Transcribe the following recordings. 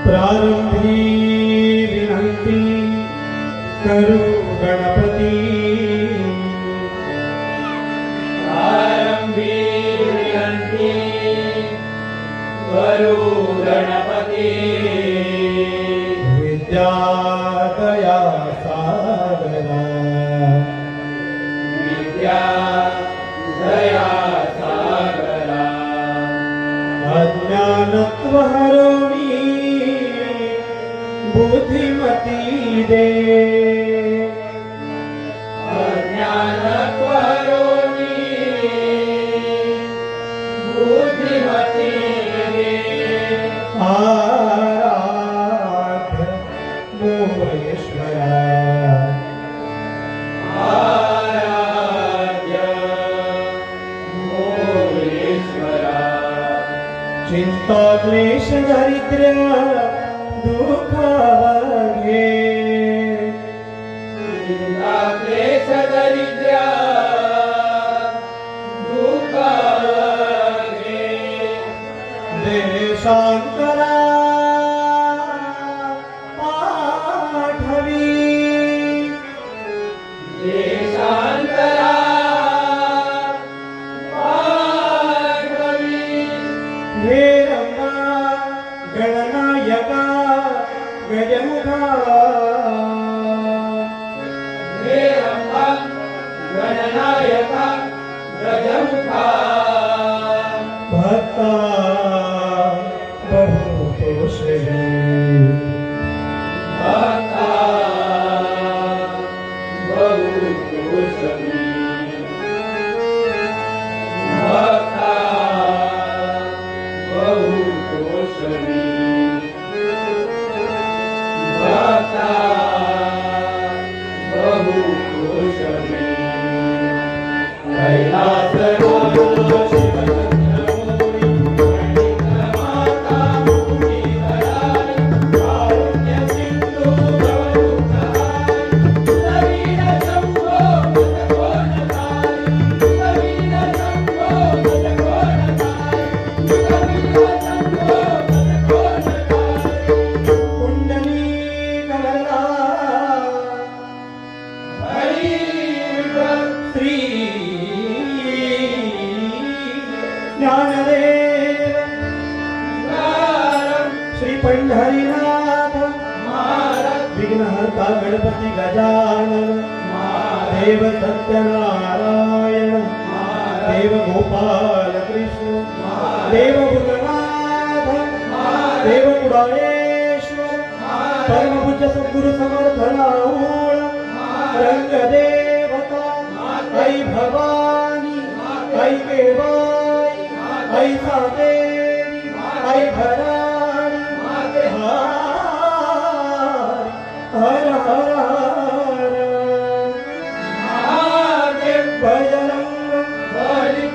प्रारंभी विनंती करू गणपती, प्रारंभी विनंती करू गणपती, विद्या दया सागरा, विद्या दया सागरा, अज्ञानत्व हरोणी बुद्धिमती दे, अज्ञानत्व हरोणी बुद्धिमती दे, आराध्य मोहेश्वरा, आराध्य मोरेश्वरा, चिंता क्लेश दारिद्र्य दुःख वागे, चिंता क्लेश दरिद्र्य दुःख वागे, देशांतरा पाठवी, देशांतरा पाठवी, हे रंगा गणनायका गजमुखा, हे रंभा गणनायका गजमुखा, भक्ता बहु तोषवी, भक्ता बहु तोषवी, भक्ता बहु तोषवी, भक्ता बहु तोषवी, कैलास ज्ञानदेव श्री पंढरीनाथ विघ्नहर्ता गणपती गजानन, देव सत्यनारायण, देव गोपाल कृष्ण, देव भूतनाथ, देव मुरारेश्वर, परम पूज्य सद्गुरु समर्थ राहुल, रंग देवता, आई भवानी, आई केवाई, आई सातेरी, आई भरारी, हर हर हर महादेव बजरंग बली।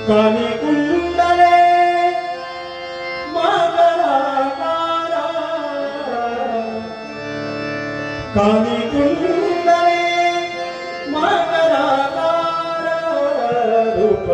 कानी कुंडले मकराकार कानी कुंडले मकराकार रूप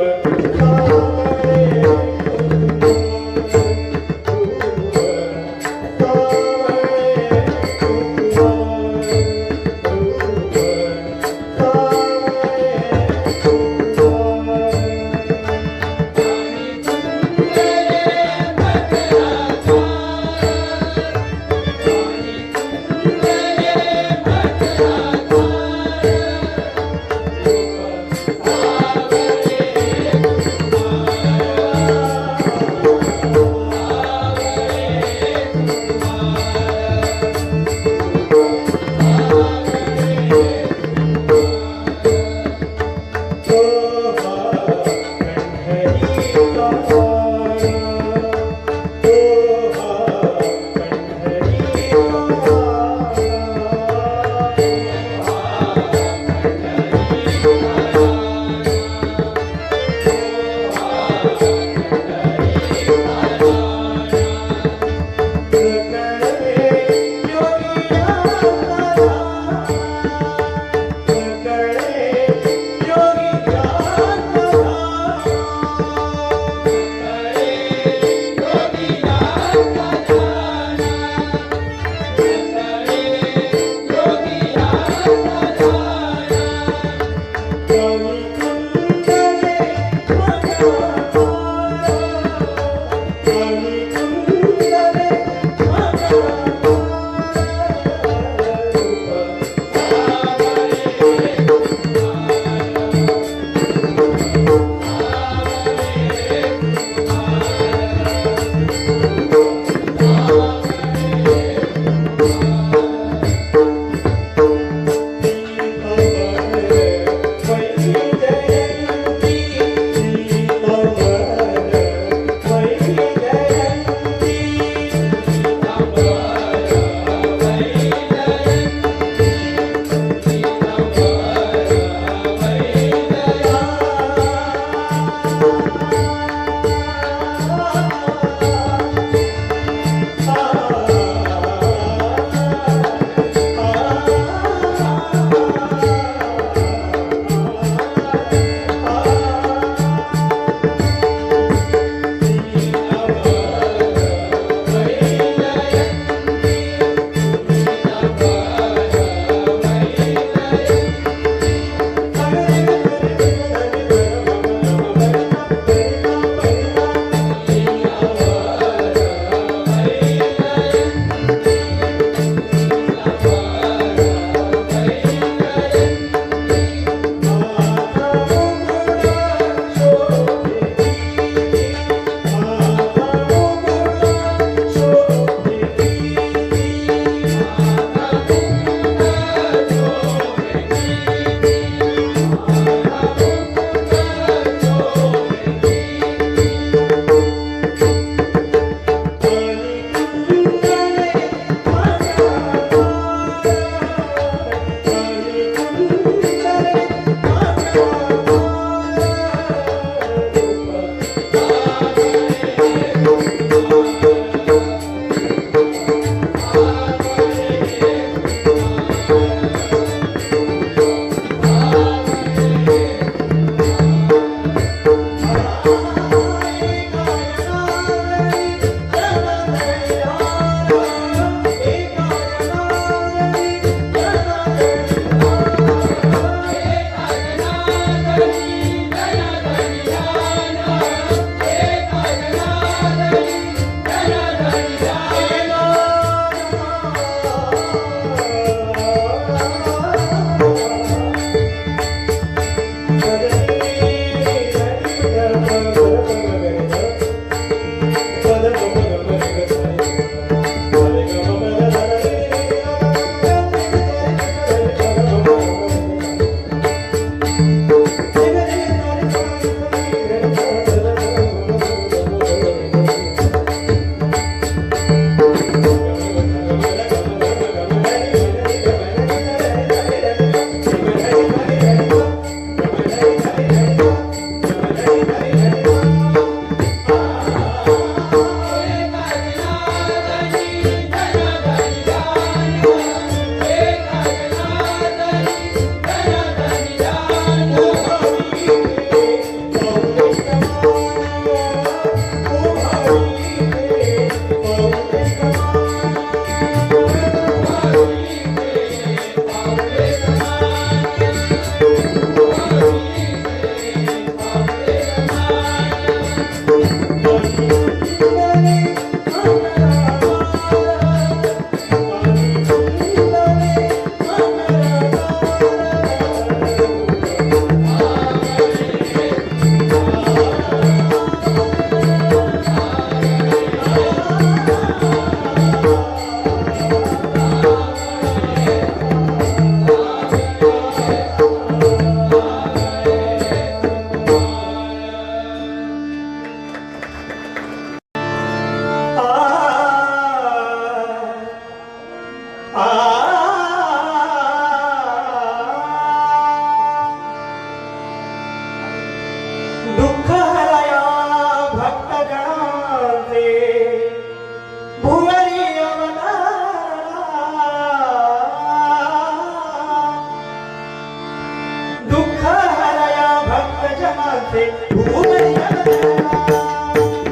पंकजाचे घुमरिया वदना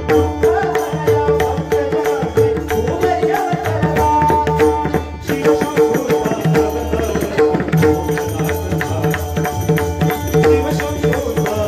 दुःख हरया पंकजाचे घुमरिया वदना शिवशंभूर्वा शिवशंभूर्वा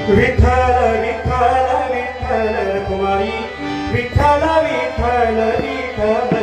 विठ्ठल विठ्ठल विठ्ठल कुमारी विठ्ठल विठ्ठल विठ्ठल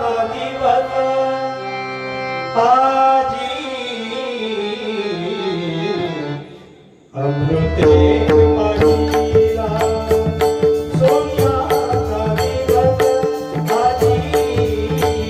दिवस आजी अमृते पाहिला सोन्याचा दिवस आजी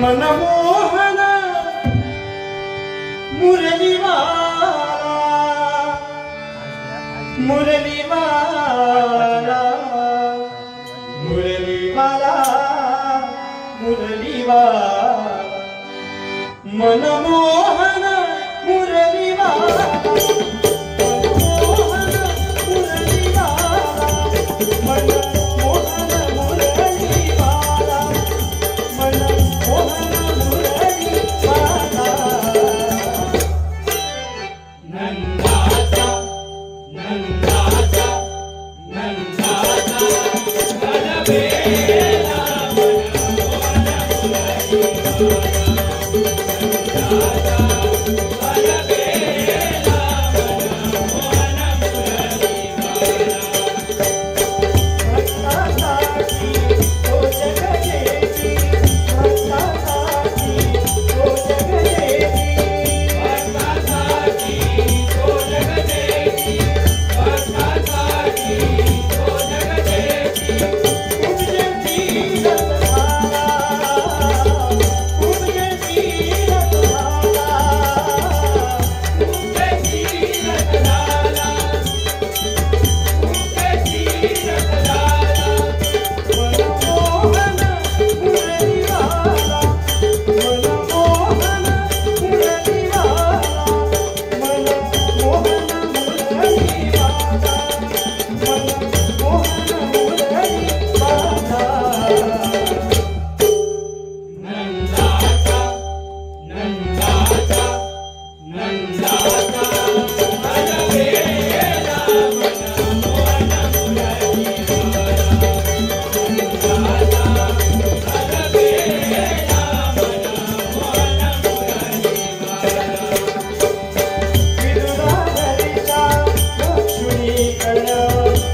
मनमोहन मुरलीवाला मुरलीवाला मुरलीवाला मुरलीवाला मनमोहन मुरलीवाला मनमोहन मुरलीवाला मनमोहन मुरलीवाला मनमोहन मुरलीवाला नंदाचा नंदाचा नंदाचा गणवेला भक्तासाठी तो जगदेवी भक्तासाठी तो जगदेवी भक्तासाठी तो जगदेवी भक्तासाठी तो जगदेवी उपजती रत्नाला उपजती रत्नाला उठती रतनाला उठती रतनाला मनमोहन मुरलीवाला मनमोहन मुरलीवाला मनमोहन मुरलीवाला मनमोहन मुरलीवाला नंदाचा नंदाचा नंदाचा गणवेला मनमोहन मुरलीवाला नंदाचा गणवेला मनमोहन मुरलीवाला विदुराधरिचा लक्ष्मीकरणा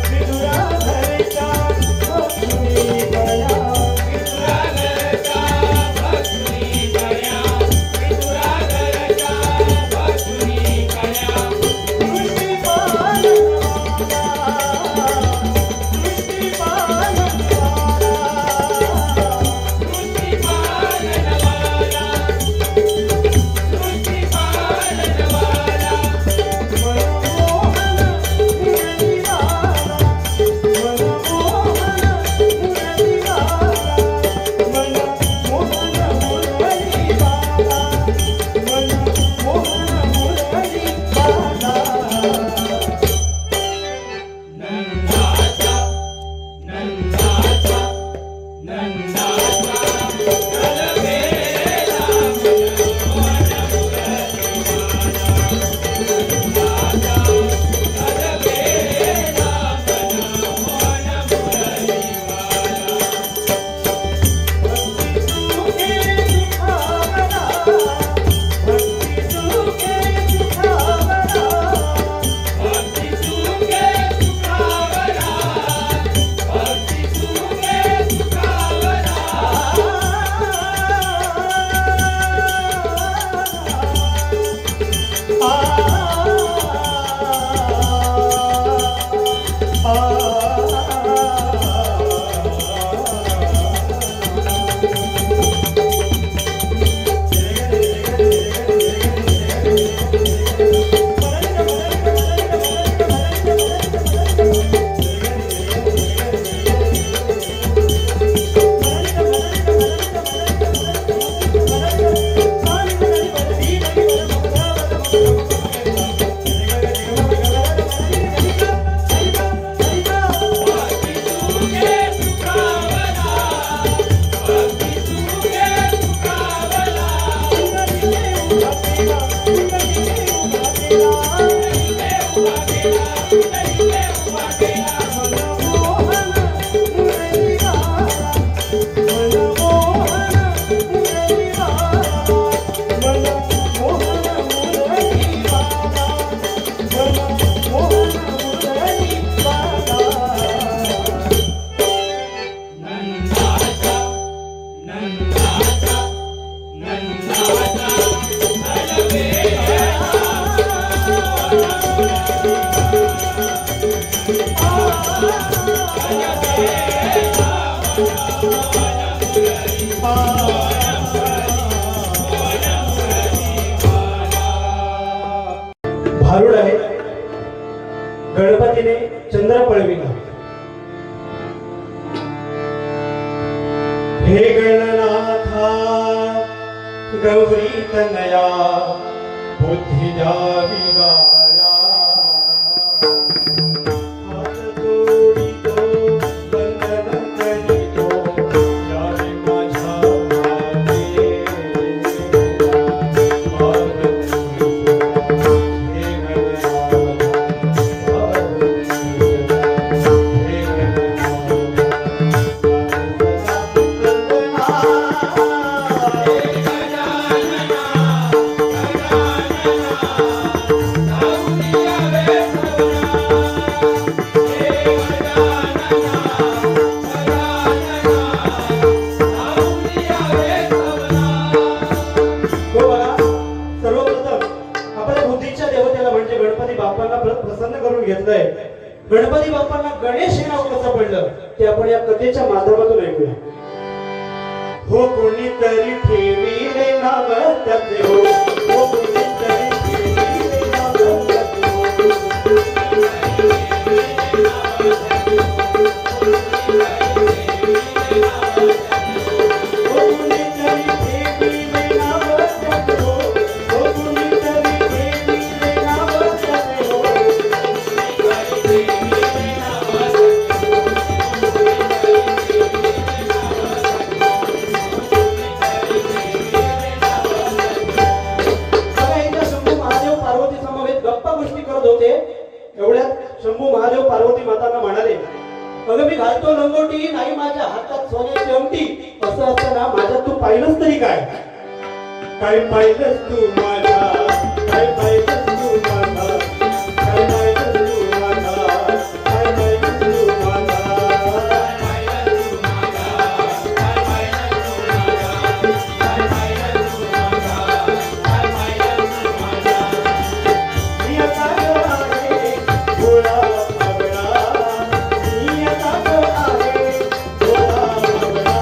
विदुराधरिचा लक्ष्मीकरणा विदुरागरचा भक्ती कया दृष्टिपालनवाला दृष्टिपालनवाला मनमोहन मुरलीवाला चंद्र पळविला. हे गणनाथा गौरी तनया बुद्धि द्यावी गाया. हात जोडितो वंदन करितो यावे माझ्या माते. पार्वती हे गणनाथा घेतलंय. गणपती बाप्पांना गणेश हे नाव कसं पडलं ते आपण या कथेच्या माध्यमातून ऐकूया. हो कोणीतरी ठेविले नाव त्याचे हो, हो कोणीतरी ठेविले नाव त्याचे हो. हो कोणीतरी ठेविले नाव त्याचे हो, हो कोणीतरी ठेविले नाव त्याचे हो. एवढ्यात शंभू महादेव पार्वती मातांना म्हणाले, अगं मी घालतो लंगोटी नाही माझ्या हातात सोन्याची अंगठी. असं असताना माझ्यात तू पाहिलंच तरी काय? काय पाहिलंस तू माझ्या, काय पाहिलंस तू माझा, काय पाहिलंस तू माझा, काय पाहिलंस तू माझा. मी आता आहे भोळा बाबडा, मी आता आहे भोळा बाबडा.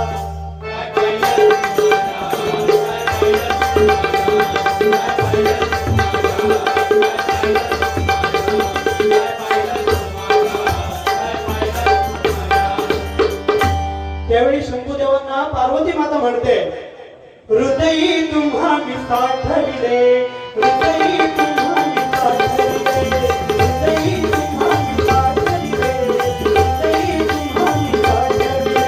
त्यावेळी शंभूदेवांना पार्वती माता म्हणते, हृदयी तुम्हा मी साठविले, हृदयी तुम्हा मी साठविले, हृदयी तुम्हा मी साठविले, हृदयी तुम्हा मी साठविले.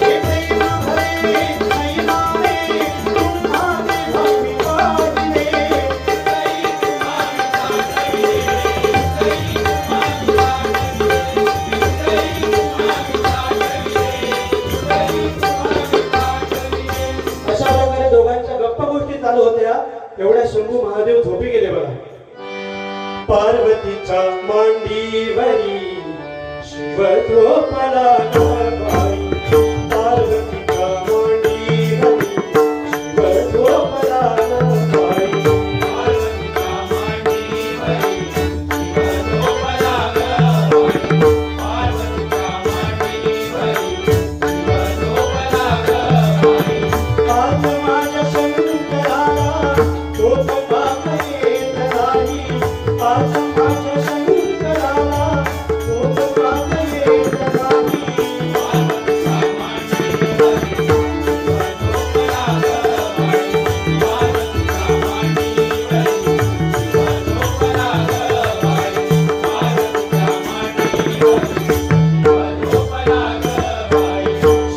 हे प्रेम भरे नयनाने तुम्हा मी भावी पाहिले. अशा प्रकारे दोघांच्या गप्पा गोष्टी चालू होत्या. एवढ्या शंभू महादेव झोपी गेले बघा. पार्वतीच्या मांडीवरी शिव झोपला गबाई. पार्वतीच्या मांडीवरी शिव झोपला गबाई. आज माझ्या शंकराला झोप मागता येत नाही. आज माझ्या शंकराला झोप मागता येत नाही.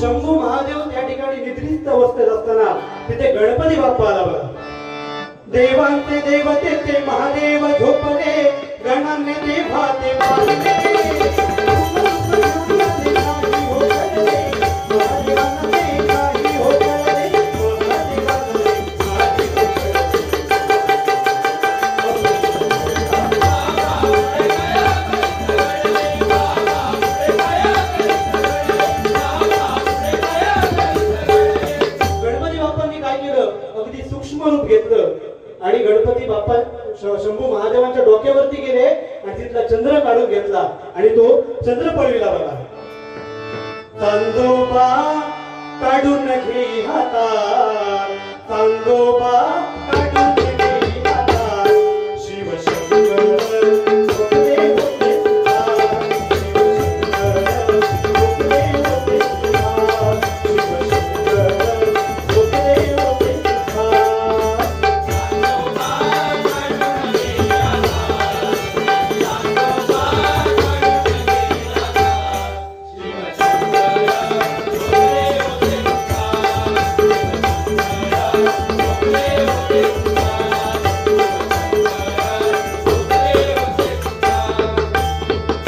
शंभू महादेव त्या ठिकाणी निद्रिस्त अवस्थेत असताना तिथे गणपती बाप्पा आला बघा. देवांचे देवते ते महादेव झोपले, गणांनी देवा ते पाहिले. गणपती बाप्पांनी काय केलं, अगदी सूक्ष्म रूप घेतलं आणि गणपती बाप्पा शंभू महादेवांच्या डोक्यावरती गेले आणि तिथला चंद्र काढून घेतला आणि तो चंद्र पळविला बघा. चांदोबा काढून घे हातात, चांदोबा काढून घे हातात, शिवशंकर झोपले होते सुखात, शिवशंकर झोपले होते सुखात, शिवशंकर झोपले होते सुखात.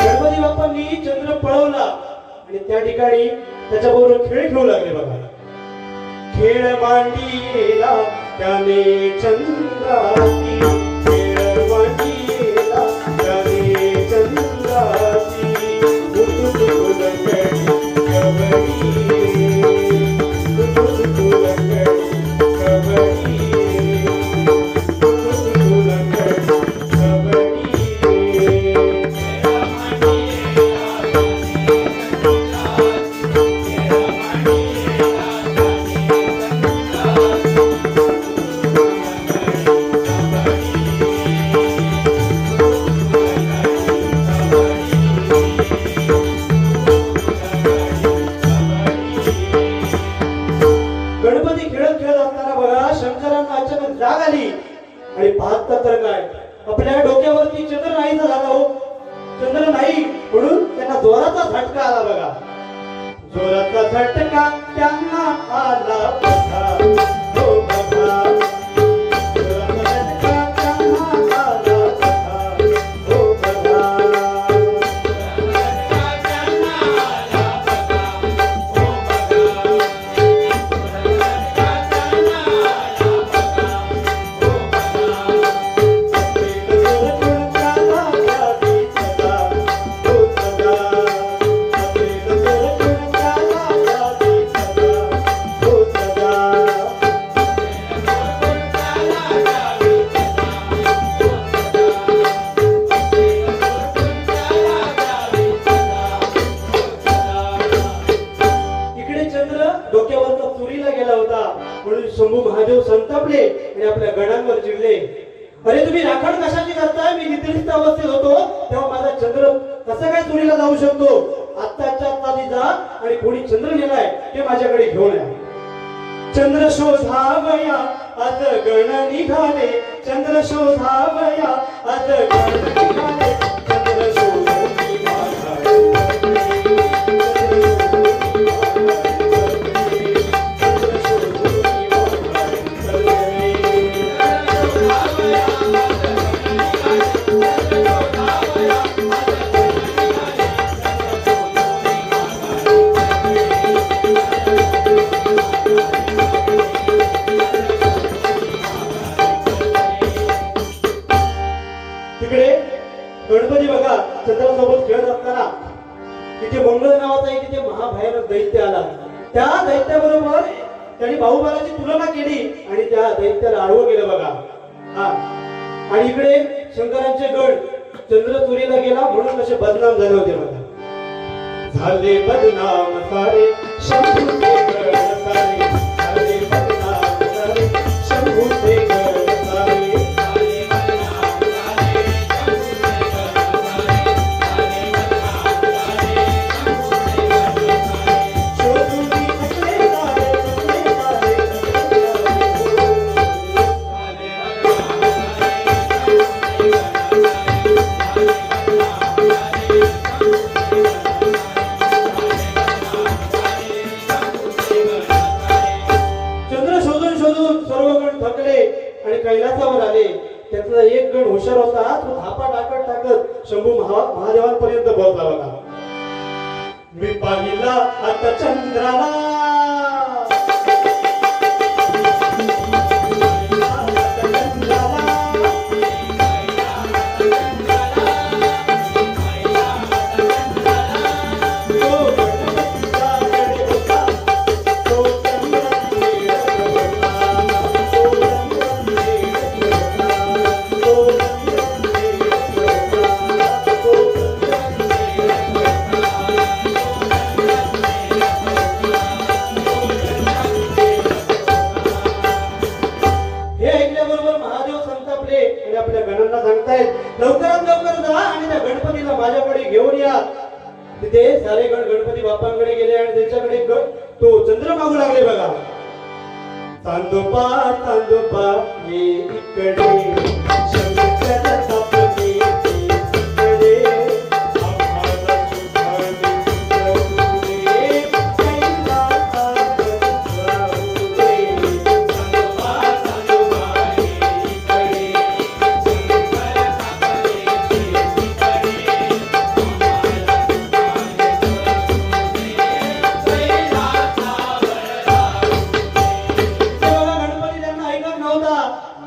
गणपती बाप्पांनी चंद्र पळवला आणि त्या ठिकाणी त्याच्याबरोबर खेळ खेळू लागले बघा. खेळ मांडीला त्याने चंद्राची, खेळ मांडीला त्याने चंद्राची, उठुलंगडी कबडी, उठुलंगडी कबडी, उठुलंगडी कबडी. गणपती खेळत खेळत असताना बघा शंकरांना अचानक जाग आली आणि पाहता तर काय, आपल्या डोक्यावरती चंद्र नाहीचा झाला हो. चंद्र नाही म्हणून त्यांना जोराचा झटका आला बघा. जोराचा झटका त्यांना आला बघा, हो बघा. जोराचा झटका त्यांना आला बघा, हो बघा. इकडे चंद्र डोक्यावरचा चोरीला गेला होता म्हणून शंभू महादेव संतापले आणि आपल्या गडांवर चिडले. अरे तुम्ही राखण कशाची करताय? मी निद्रिस्त अवस्थेत होतो तेव्हा माझा चंद्र कसा काय चोरीला जाऊ शकतो? आत्ताच्या आत्ता जा आणि कोणी चंद्र नेलाय ते माझ्याकडे घेऊन या. चंद्र शोधावया आज गण निघाले, चंद्र शोधावया आज गण निघाले, चंद्र शोधून माझा तिकडे गणपती बघा चंद्रासोबत खेळत असताना तिथे मंगळ नावाचा एक तिथे महाभयानक दैत्य आला. त्या दैत्याबरोबर त्यांनी बाहुबलाची तुलना केली आणि त्या दैत्याला आडवं गेलं बघा. हा आणि इकडे शंकरांचे गण चंद्र चोरीला गेला म्हणून कसे बदनाम झाले होते बघा. झाले बदनाम सारे शंभूचे गण सारे, झाले बदनाम सारे शंभूचे गण सारे. चंद्र शोधून शोधून सर्व गण थकले आणि कैलासावर आले. त्यातला एक गण हुशार होता, तो धापा टाकत टाकत शंभू महादेवांपर्यंत पोहोचला बघा. मी पाहिला आता चंद्राला, बघा. चांदोबा चांदोबा ये इकडे शंकर तापले इकडे आम्हाला सुधारले सुधारले कैलासा जाऊले. चांदोबा चांदोबा ये इकडे शंकर तापले इकडे आम्हाला सुधारले गणपती त्यांना ऐकत नव्हता.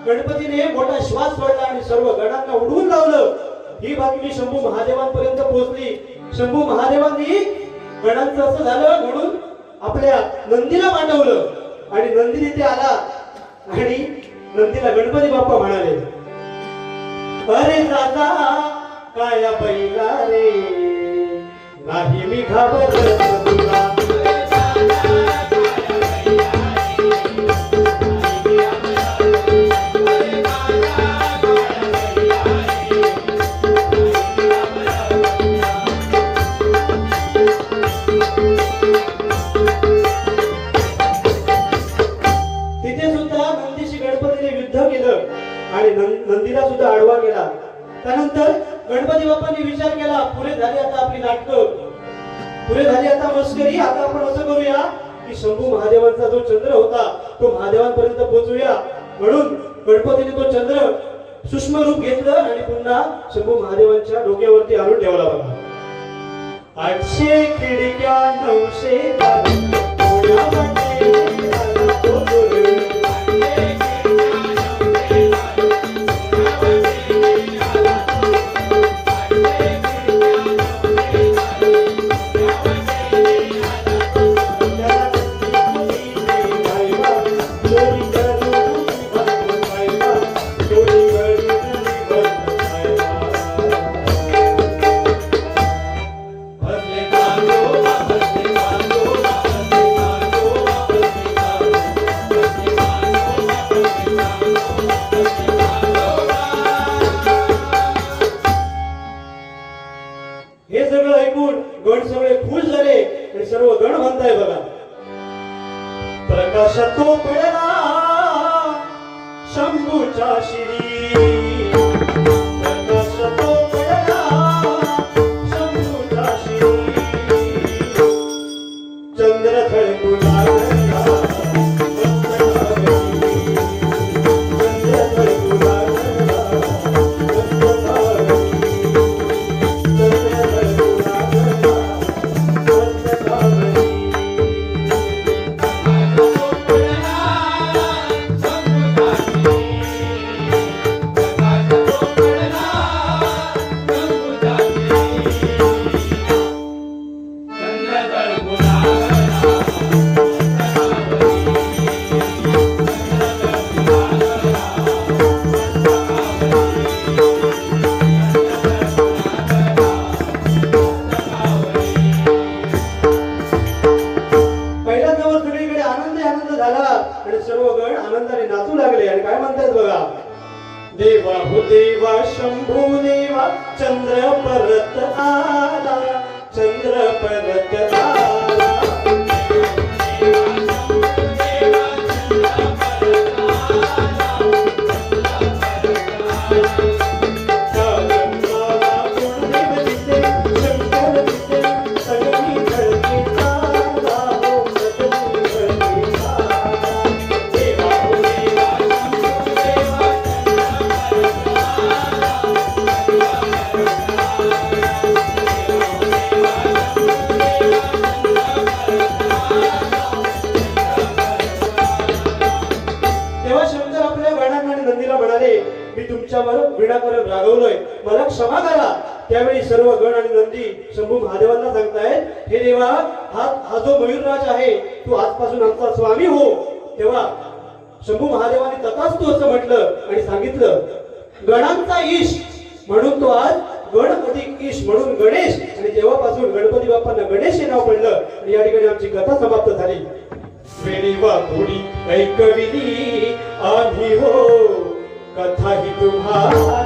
गणपतीने मोठा श्वास सोडला आणि सर्व गणांना उडवून लावलं. ही बातमी शंभू महादेवांपर्यंत पोहोचली. शंभू महादेवांनी गणांचं असं झालं म्हणून आपल्या नंदीला पाठवलं आणि नंदी तिथे आला आणि नंदीला गणपती बाप्पा म्हणाले, अरे दादा काय बैला रे, नाही मी घाबरत तुला. तिथे सुद्धा नंदीशी गणपतीने युद्ध केलं आणि नंदीला सुद्धा आडवा केला. त्यानंतर गणपती बाप्पांनी विचार केला, पुरे झाली आता आपली नाटकं, पुरे झाली आता मस्करी. आता आपण असं करूया की शंभू महादेवांचा जो चंद्र होता तो महादेवांपर्यंत पोहोचूया. म्हणून गणपतीने तो चंद्र सूक्ष्म रूप घेतलं आणि पुन्हा शंभू महादेवांच्या डोक्यावरती आणून ठेवला. बघा, 800 खिडक्या 900 दार, पुण्यामध्ये आला तो दूर. हे सगळं ऐकून गण सगळे खुश झाले आणि सर्व गण म्हणताय बघा, प्रकाशात तो पडला शंभूच्या शिरी, प्रकाशात तो पडला शंभूच्या शिरी. चंद्र झळकू लागला मस्तकावरी, चंद्र झळकू लागला मस्तकावरी. सर्व गण आनंदाने नाचू लागले आणि काय म्हणतात बघा, देवा हो देवा शंभू देवा, चंद्र परत आला, चंद्र परत आला. मी तुमच्यावर विणाकरण रागवलोय, मला क्षमा करा. त्यावेळी सर्व गण आणि नंदी शंभू महादेवांना सांगतायत, हे देवा, हा जो मयूरराज आहे तू आजपासून आमचा स्वामी हो. तेव्हा शंभू महादेवाने तथास्तु असं म्हटलं आणि सांगितलं, गणांचा ईश म्हणून तो आज गण अधिक ईश म्हणून गणेश. आणि तेव्हापासून गणपती बाप्पांना गणेश हे नाव पडलं. आणि या ठिकाणी आमची कथा समाप्त झाली. वेळी वा थोडी ऐकविली आम्ही हो, कथा ही तुम्हाला